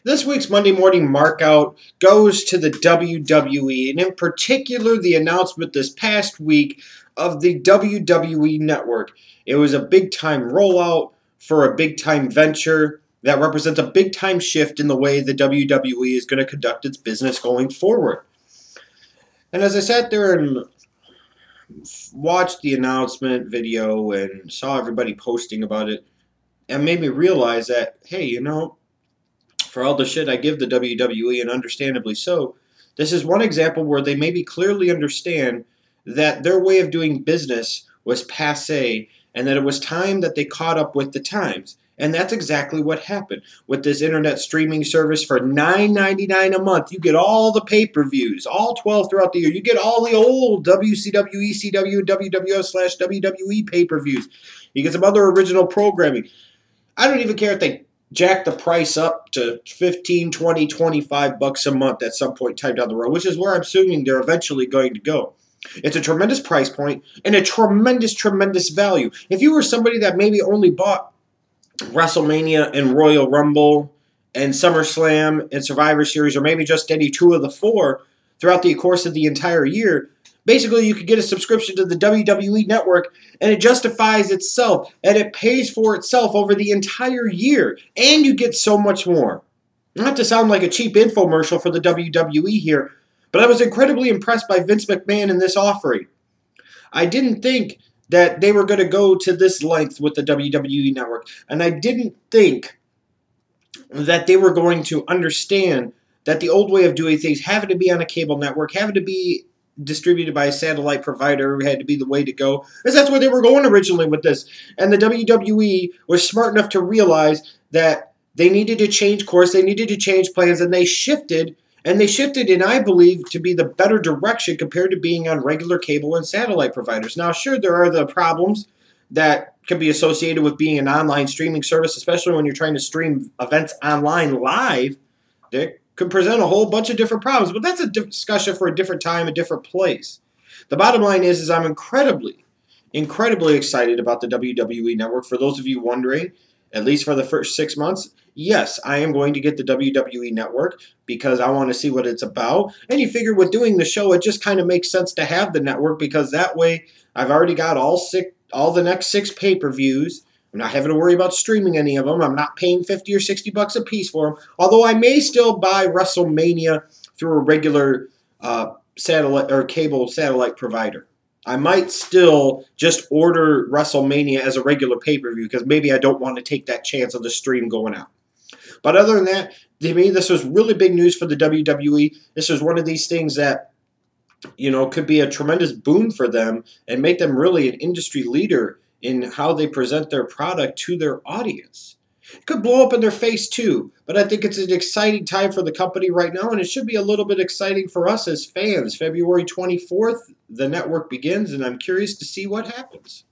This week's Monday Morning Markout goes to the WWE, and in particular, the announcement this past week of the WWE Network. It was a big-time rollout for a big-time venture that represents a big-time shift in the way the WWE is going to conduct its business going forward. And as I sat there and watched the announcement video and saw everybody posting about it, it made me realize that, hey, for all the shit I give the WWE, and understandably so, this is one example where they maybe clearly understand that their way of doing business was passé and that it was time that they caught up with the times. And that's exactly what happened. With this internet streaming service for $9.99 a month, you get all the pay-per-views, all 12 throughout the year. You get all the old WCW, ECW, WWF/WWE pay-per-views. You get some other original programming. I don't even care if they jack the price up to $15, $20, $25 a month at some point in time down the road, which is where I'm assuming they're eventually going to go. It's a tremendous price point and a tremendous, tremendous value. If you were somebody that maybe only bought WrestleMania and Royal Rumble and SummerSlam and Survivor Series, or maybe just any two of the four throughout the course of the entire year, basically you could get a subscription to the WWE Network and it justifies itself and it pays for itself over the entire year, and you get so much more. Not to sound like a cheap infomercial for the WWE here, but I was incredibly impressed by Vince McMahon in this offering. I didn't think that they were going to go to this length with the WWE Network, and I didn't think that they were going to understand that the old way of doing things, having to be on a cable network, having to be distributed by a satellite provider, had to be the way to go, because that's where they were going originally with this. And the WWE was smart enough to realize that they needed to change course, they needed to change plans, and they shifted. And they shifted in, I believe, to be the better direction compared to being on regular cable and satellite providers. Now, sure, there are the problems that can be associated with being an online streaming service, especially when you're trying to stream events online live. That could present a whole bunch of different problems, but that's a discussion for a different time, a different place. The bottom line is I'm incredibly, incredibly excited about the WWE Network. For those of you wondering, at least for the first 6 months, yes, I am going to get the WWE Network because I want to see what it's about. And you figure with doing the show, it just kind of makes sense to have the network because that way I've already got all the next 6 pay-per-views. I'm not having to worry about streaming any of them. I'm not paying $50 or $60 a piece for them. Although I may still buy WrestleMania through a regular satellite or cable satellite provider. I might still just order WrestleMania as a regular pay-per-view because maybe I don't want to take that chance of the stream going out. But other than that, to me, this was really big news for the WWE. This was one of these things that, could be a tremendous boon for them and make them really an industry leader in how they present their product to their audience. It could blow up in their face too, but I think it's an exciting time for the company right now, and it should be a little bit exciting for us as fans. February 24th, the network begins, and I'm curious to see what happens.